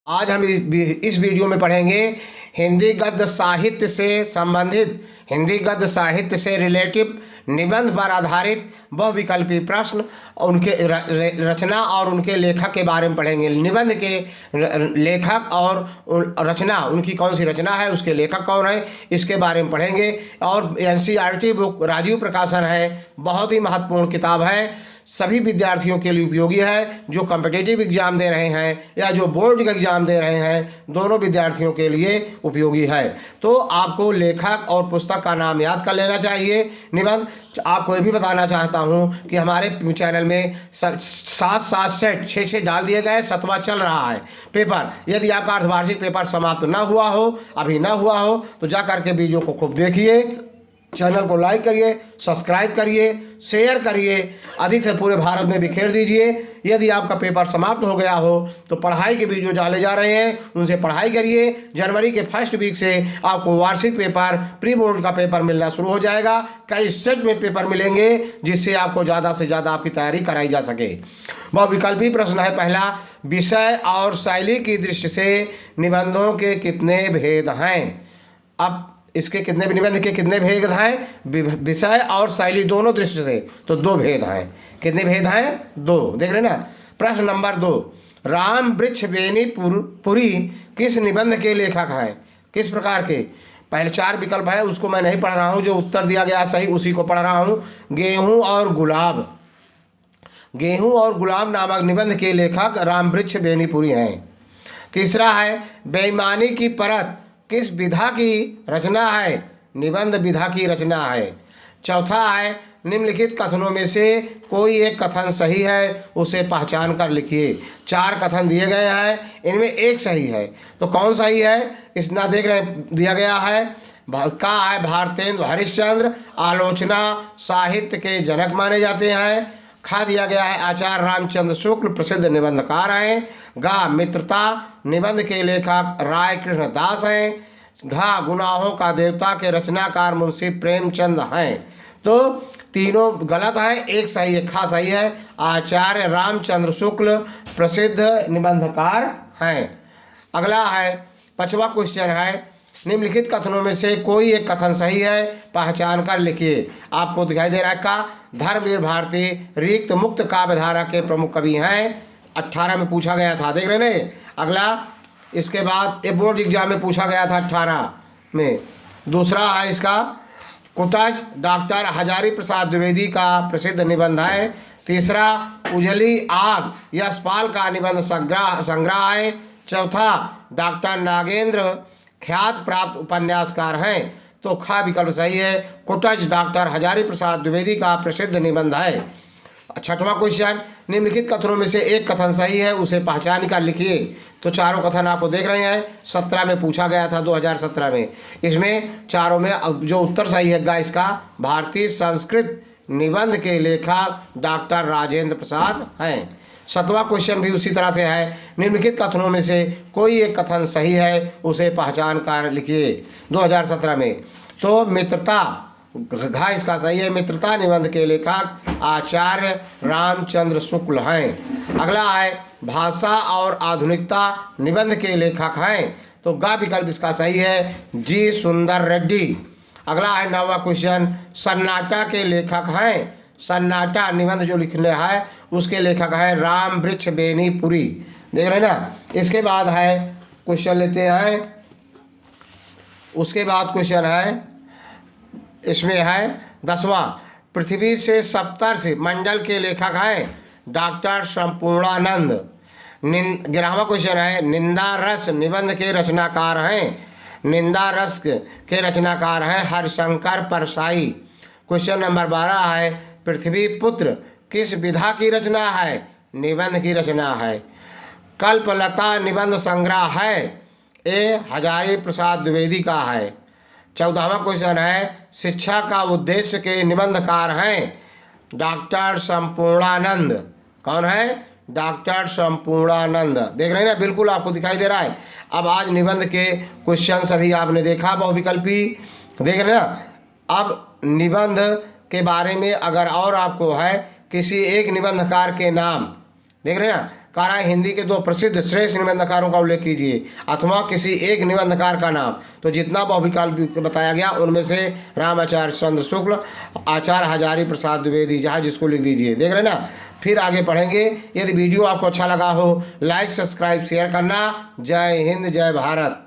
आज हम इस वीडियो में पढ़ेंगे हिंदी गद्य साहित्य से संबंधित, हिंदी गद्य साहित्य से रिलेटिव निबंध पर आधारित बहुविकल्पी प्रश्न, उनके रचना और उनके लेखक के बारे में पढ़ेंगे। निबंध के लेखक और रचना, उनकी कौन सी रचना है, उसके लेखक कौन है, इसके बारे में पढ़ेंगे। और एनसीईआरटी बुक राजीव प्रकाशन है, बहुत ही महत्वपूर्ण किताब है, सभी विद्यार्थियों के लिए उपयोगी है। जो कॉम्पिटिटिव एग्जाम दे रहे हैं या जो बोर्ड का एग्जाम दे रहे हैं, दोनों विद्यार्थियों के लिए उपयोगी है। तो आपको लेखक और पुस्तक का नाम याद कर लेना चाहिए। निबंध आपको ये भी बताना चाहता हूँ कि हमारे चैनल में 7 सेट 6 डाल दिए गए, 7वां चल रहा है पेपर। यदि आपका अर्धवार्षिक पेपर समाप्त ना हुआ हो, अभी ना हुआ हो, तो जा करके वीडियो को खूब देखिए, चैनल को लाइक करिए, सब्सक्राइब करिए, शेयर करिए, अधिक से पूरे भारत में बिखेर दीजिए। यदि आपका पेपर समाप्त हो गया हो तो पढ़ाई के वीडियो डाले जा रहे हैं, उनसे पढ़ाई करिए। जनवरी के फर्स्ट वीक से आपको वार्षिक पेपर, प्री बोर्ड का पेपर मिलना शुरू हो जाएगा। कई सेट में पेपर मिलेंगे जिससे आपको ज़्यादा से ज़्यादा आपकी तैयारी कराई जा सके। बहुविकल्पी प्रश्न है पहला, विषय और शैली की दृष्टि से निबंधों के कितने भेद हैं। अब इसके कितने निबंध के कितने भेद हैं, विषय और शैली दोनों दृष्टि से, तो 2 भेद हैं। कितने भेद हैं? 2। देख रहे ना। प्रश्न नंबर 2, राम वृक्ष बेनी पुरी किस निबंध के लेखक हैं? किस प्रकार के? पहले 4 विकल्प है, उसको मैं नहीं पढ़ रहा हूँ, जो उत्तर दिया गया सही उसी को पढ़ रहा हूँ। गेहूं और गुलाब, गेहूं और गुलाब नामक निबंध के लेखक राम वृक्ष बेनीपुरी हैं। तीसरा है, बेईमानी की परत किस विधा की रचना है? निबंध विधा की रचना है। चौथा है, निम्नलिखित कथनों में से कोई एक कथन सही है, उसे पहचान कर लिखिए। 4 कथन दिए गए हैं, इनमें एक सही है, तो कौन सही है? इतना देख रहे दिया गया है। का है भारतेंदु हरिश्चंद्र आलोचना साहित्य के जनक माने जाते हैं। खा दिया गया है आचार्य रामचंद्र शुक्ल प्रसिद्ध निबंधकार हैं। गा मित्रता निबंध के लेखक राय कृष्ण दास हैं। घा गुनाहों का देवता के रचनाकार मुंशी प्रेमचंद हैं। तो तीनों गलत हैं, एक सही है, खा सही है। आचार्य रामचंद्र शुक्ल प्रसिद्ध निबंधकार हैं। अगला है 5वां क्वेश्चन है, निम्नलिखित कथनों में से कोई एक कथन सही है, पहचान कर लिखिए। आपको दिखाई दे रहा है का धर्मवीर भारती रिक्त मुक्त काव्यधारा के प्रमुख कवि हैं। 18 में पूछा गया था, देख रहे ने। अगला इसके बाद एक बोर्ड एग्जाम में पूछा गया था 18 में। दूसरा है इसका कुतज डॉक्टर हजारी प्रसाद द्विवेदी का प्रसिद्ध निबंध है। तीसरा उजली आग यशपाल का निबंध संग्रह है। चौथा डॉक्टर नागेंद्र ख्यात प्राप्त उपन्यासकार हैं, तो खा विकल्प सही है। कुतज डॉक्टर हजारी प्रसाद द्विवेदी का प्रसिद्ध निबंध है। 6वां क्वेश्चन, निम्नलिखित कथनों में से एक कथन सही है, उसे पहचान कर लिखिए। तो चारों कथन आपको देख रहे हैं, 17 में पूछा गया था, 2017 में। इसमें चारों में जो उत्तर सही है इसका भारतीय संस्कृत निबंध के लेखक डॉक्टर राजेंद्र प्रसाद हैं। 7वां क्वेश्चन भी उसी तरह से है, निम्नलिखित कथनों में से कोई एक कथन सही है, उसे पहचान कर लिखिए। 2017 में तो मित्रता, घा इसका सही है, मित्रता निबंध के लेखक आचार्य रामचंद्र शुक्ल हैं। अगला है भाषा और आधुनिकता निबंध के लेखक हैं, तो गा विकल्प इसका सही है, जी सुंदर रेड्डी। अगला है 9वां क्वेश्चन, सन्नाटा के लेखक हैं। सन्नाटा निबंध जो लिखने है उसके लेखक है राम वृक्ष बेनीपुरी, देख रहे ना। इसके बाद है क्वेश्चन लेते हैं, उसके बाद क्वेश्चन है इसमें है 10वां, पृथ्वी से सप्तर्षि मंडल के लेखक हैं डॉक्टर संपूर्णानंद। 11वां क्वेश्चन है, निंदा रस निबंध के रचनाकार हैं। निंदा रस के रचनाकार हैं हरिशंकर परसाई। क्वेश्चन नंबर 12 है, पृथ्वी पुत्र किस विधा की रचना है? निबंध की रचना है। कल्पलता निबंध संग्रह है, ए हजारी प्रसाद द्विवेदी का है। 14वां क्वेश्चन है, शिक्षा का उद्देश्य के निबंधकार हैं डॉक्टर संपूर्णानंद। कौन है? डॉक्टर संपूर्णानंद। देख रहे हैं ना, बिल्कुल आपको दिखाई दे रहा है। अब आज निबंध के क्वेश्चन सभी आपने देखा, बहुविकल्पी, देख रहे हैं ना। अब निबंध के बारे में अगर और आपको है किसी एक निबंधकार के नाम, देख रहे हैं ना, कारा हिंदी के 2 प्रसिद्ध श्रेष्ठ निबंधकारों का उल्लेख कीजिए अथवा किसी एक निबंधकार का नाम। तो जितना बहुविकल्प बताया गया उनमें से रामाचार्य चंद्र शुक्ल, आचार्य हजारी प्रसाद द्विवेदी, जहाँ जिसको लिख दीजिए। देख रहे ना। फिर आगे पढ़ेंगे। यदि वीडियो आपको अच्छा लगा हो लाइक सब्सक्राइब शेयर करना। जय हिंद जय भारत।